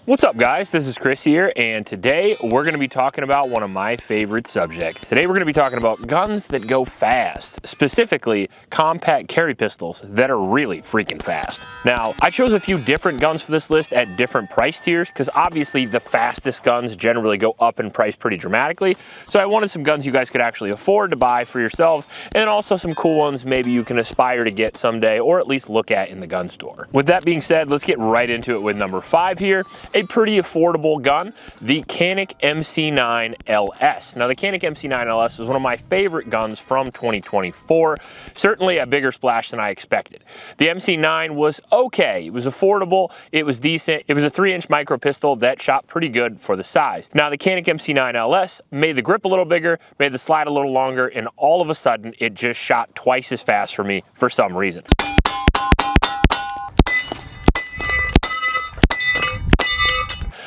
What's up, guys? This is Chris here, and today we're going to be talking about one of my favorite subjects. Today we're going to be talking about guns that go fast, specifically compact carry pistols that are really freaking fast. Now, I chose a few different guns for this list at different price tiers because obviously the fastest guns generally go up in price pretty dramatically. So I wanted some guns you guys could actually afford to buy for yourselves, and also some cool ones maybe you can aspire to get someday or at least look at in the gun store. With that being said, let's get right into it with number 5 here. A pretty affordable gun, the Canik MC9LS. Now, the Canik MC9LS is one of my favorite guns from 2024. Certainly a bigger splash than I expected. The MC9 was okay. It was affordable. It was decent. It was a 3-inch micro pistol that shot pretty good for the size. Now, the Canik MC9LS made the grip a little bigger, made the slide a little longer, and all of a sudden, it just shot twice as fast for me for some reason.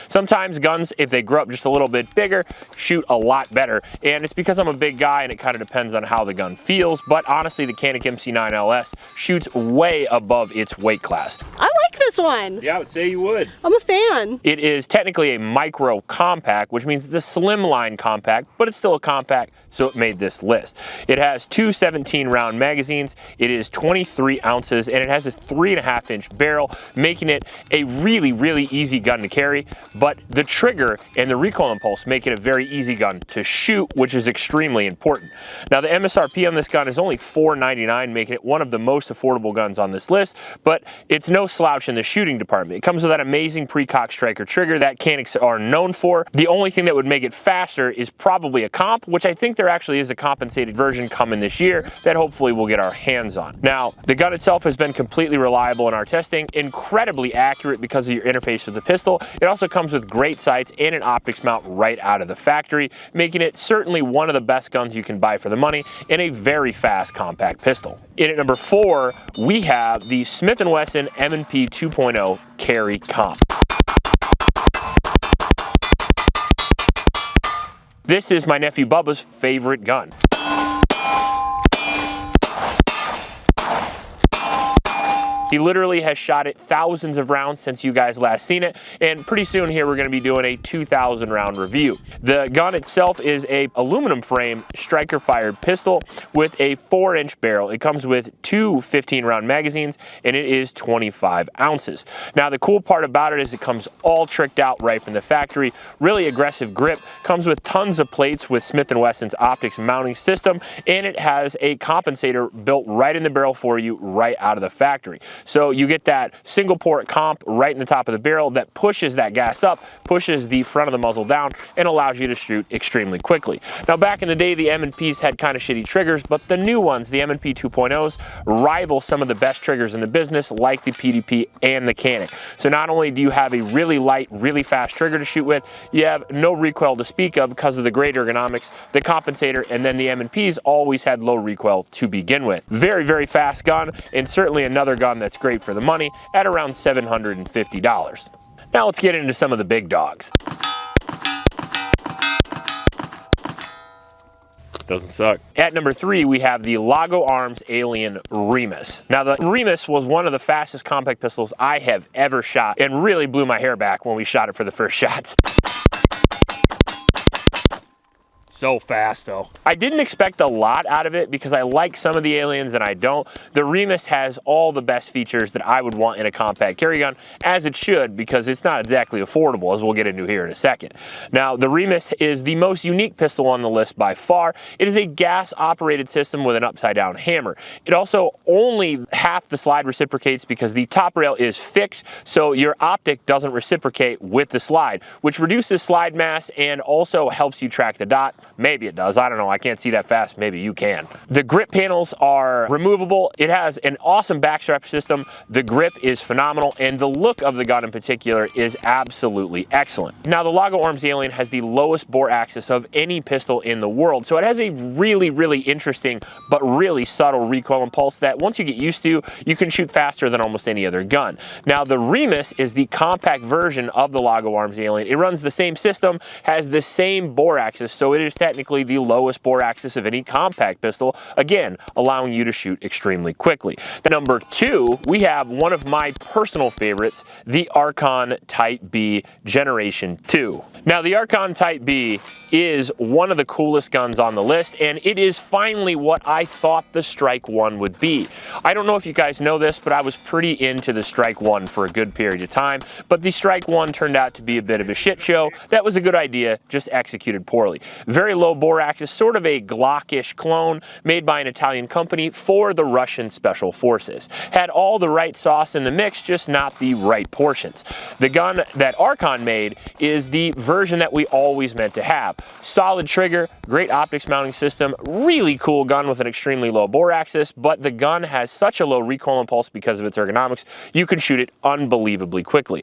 Sometimes guns, if they grow up just a little bit bigger, shoot a lot better. And it's because I'm a big guy and it kind of depends on how the gun feels. But honestly, the Canik MC9LS shoots way above its weight class. I like this one. Yeah, I would say you would. I'm a fan. It is technically a micro compact, which means it's a slimline compact, but it's still a compact, so it made this list. It has two 17-round magazines. It is 23 ounces, and it has a 3.5-inch barrel, making it a really, really easy gun to carry. But the trigger and the recoil impulse make it a very easy gun to shoot, which is extremely important. Now, the MSRP on this gun is only $4.99, making it one of the most affordable guns on this list, but it's no slouch in the shooting department. It comes with that amazing pre-cock striker trigger that Caniks are known for. The only thing that would make it faster is probably a comp, which I think there actually is a compensated version coming this year that hopefully we'll get our hands on. Now, the gun itself has been completely reliable in our testing, incredibly accurate because of your interface with the pistol. It also comes with great sights and an optics mount right out of the factory, making it certainly one of the best guns you can buy for the money and a very fast compact pistol. In at number 4, we have the Smith & Wesson M&P 2.0 Carry Comp. This is my nephew Bubba's favorite gun. He literally has shot it thousands of rounds since you guys last seen it, and pretty soon here we're going to be doing a 2,000 round review. The gun itself is a aluminum frame striker fired pistol with a 4-inch barrel. It comes with two 15-round magazines, and it is 25 ounces. Now, the cool part about it is it comes all tricked out right from the factory. Really aggressive grip, comes with tons of plates with Smith & Wesson's optics mounting system, and it has a compensator built right in the barrel for you right out of the factory. So you get that single port comp right in the top of the barrel that pushes that gas up, pushes the front of the muzzle down, and allows you to shoot extremely quickly. Now, back in the day, the M&Ps had kind of shitty triggers, but the new ones, the M&P 2.0s, rival some of the best triggers in the business, like the PDP and the Canik. So not only do you have a really light, really fast trigger to shoot with, you have no recoil to speak of because of the great ergonomics, the compensator, and then the M&Ps always had low recoil to begin with. Very, very fast gun, and certainly another gun that's great for the money at around $750. Now let's get into some of the big dogs. Doesn't suck. At number 3, we have the Laugo Arms Alien Remus. Now, the Remus was one of the fastest compact pistols I have ever shot and really blew my hair back when we shot it for the first shots. So fast, though. I didn't expect a lot out of it because I like some of the aliens and I don't. The Remus has all the best features that I would want in a compact carry gun, as it should, because it's not exactly affordable, as we'll get into here in a second. Now, the Remus is the most unique pistol on the list by far. It is a gas-operated system with an upside-down hammer. It also only half the slide reciprocates because the top rail is fixed, so your optic doesn't reciprocate with the slide, which reduces slide mass and also helps you track the dot. Maybe it does. I don't know. I can't see that fast. Maybe you can. The grip panels are removable. It has an awesome backstrap system. The grip is phenomenal, and the look of the gun in particular is absolutely excellent. Now, the Laugo Arms Alien has the lowest bore axis of any pistol in the world, so it has a really, really interesting but really subtle recoil impulse that once you get used to, you can shoot faster than almost any other gun. Now, the Remus is the compact version of the Laugo Arms Alien. It runs the same system, has the same bore axis, so it is technically the lowest bore axis of any compact pistol, again, allowing you to shoot extremely quickly. Number 2, we have one of my personal favorites, the Archon Type B Generation 2. Now, the Archon Type B is one of the coolest guns on the list, and it is finally what I thought the Strike 1 would be. I don't know if you guys know this, but I was pretty into the Strike 1 for a good period of time, but the Strike 1 turned out to be a bit of a shit show. That was a good idea, just executed poorly. Very low bore axis, sort of a Glock-ish clone made by an Italian company for the Russian Special Forces. Had all the right sauce in the mix, just not the right portions. The gun that Archon made is the version that we always meant to have. Solid trigger, great optics mounting system, really cool gun with an extremely low bore axis, but the gun has such a low recoil impulse because of its ergonomics, you can shoot it unbelievably quickly.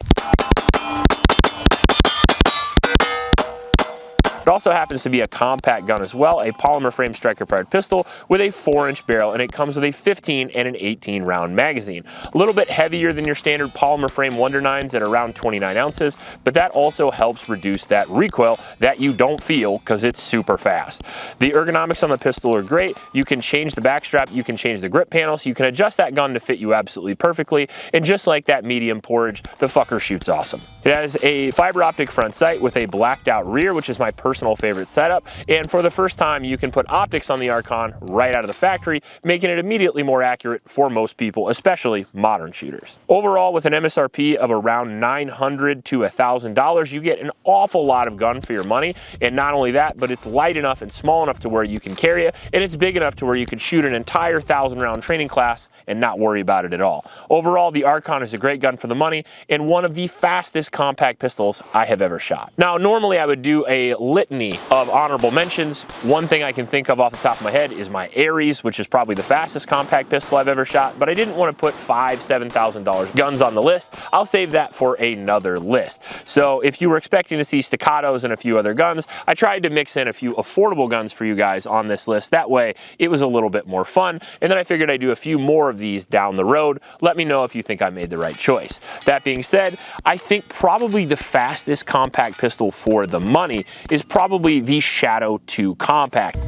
It also happens to be a compact gun as well, a polymer frame striker fired pistol with a 4-inch barrel, and it comes with a 15 and an 18 round magazine. A little bit heavier than your standard polymer frame Wonder 9s at around 29 ounces, but that also helps reduce that recoil that you don't feel because it's super fast. The ergonomics on the pistol are great. You can change the backstrap, you can change the grip panels, you can adjust that gun to fit you absolutely perfectly, and just like that medium porridge, the fucker shoots awesome. It has a fiber optic front sight with a blacked out rear, which is my personal favorite setup, and for the first time you can put optics on the Archon right out of the factory, making it immediately more accurate for most people, especially modern shooters. Overall, with an MSRP of around $900 to $1,000, you get an awful lot of gun for your money, and not only that, but it's light enough and small enough to where you can carry it, and it's big enough to where you can shoot an entire 1,000-round training class and not worry about it at all. Overall, the Archon is a great gun for the money and one of the fastest compact pistols I have ever shot. Now, normally I would do a litany of honorable mentions. One thing I can think of off the top of my head is my Ares, which is probably the fastest compact pistol I've ever shot, but I didn't want to put $5,000, $7,000 guns on the list. I'll save that for another list. So if you were expecting to see staccatos and a few other guns, I tried to mix in a few affordable guns for you guys on this list. That way it was a little bit more fun, and then I figured I'd do a few more of these down the road. Let me know if you think I made the right choice. That being said, I think probably the fastest compact pistol for the money is probably the Shadow 2 Compact.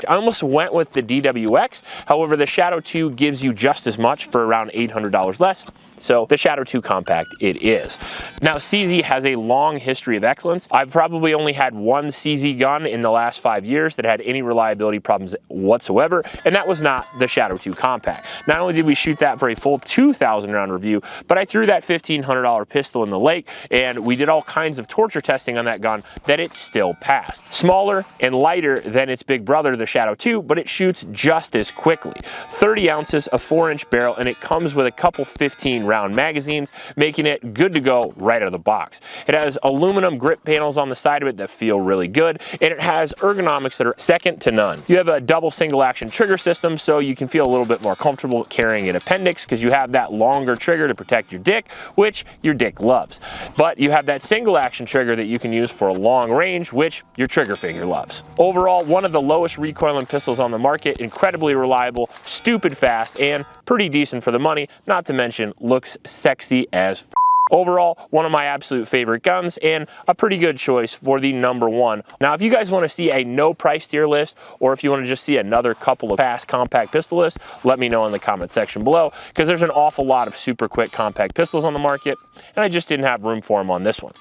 I almost went with the DWX, however the Shadow 2 gives you just as much for around $800 less, so the Shadow 2 Compact it is. Now, CZ has a long history of excellence. I've probably only had one CZ gun in the last 5 years that had any reliability problems whatsoever, and that was not the Shadow 2 Compact. Not only did we shoot that for a full 2,000 round review, but I threw that $1,500 pistol in the lake, and we did all kinds of torture testing on that gun that it still passed. Smaller and lighter than its big brother, the Shadow 2, but it shoots just as quickly. 30 ounces, a 4-inch barrel, and it comes with a couple 15-round magazines, making it good to go right out of the box. It has aluminum grip panels on the side of it that feel really good, and it has ergonomics that are second to none. You have a double single-action trigger system, so you can feel a little bit more comfortable carrying an appendix because you have that longer trigger to protect your dick, which your dick loves. But you have that single-action trigger that you can use for a long range, which your trigger finger loves. Overall, one of the lowest recoil pistols on the market, incredibly reliable, stupid fast, and pretty decent for the money, not to mention looks sexy as f. Overall, one of my absolute favorite guns and a pretty good choice for the #1. Now, if you guys want to see a no price tier list, or if you want to just see another couple of fast compact pistol lists, let me know in the comment section below, because there's an awful lot of super quick compact pistols on the market, and I just didn't have room for them on this one.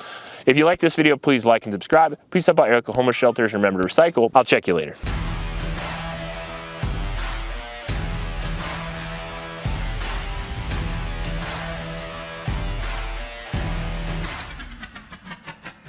If you like this video, please like and subscribe. Please help out your local homeless shelters and remember to recycle. I'll check you later.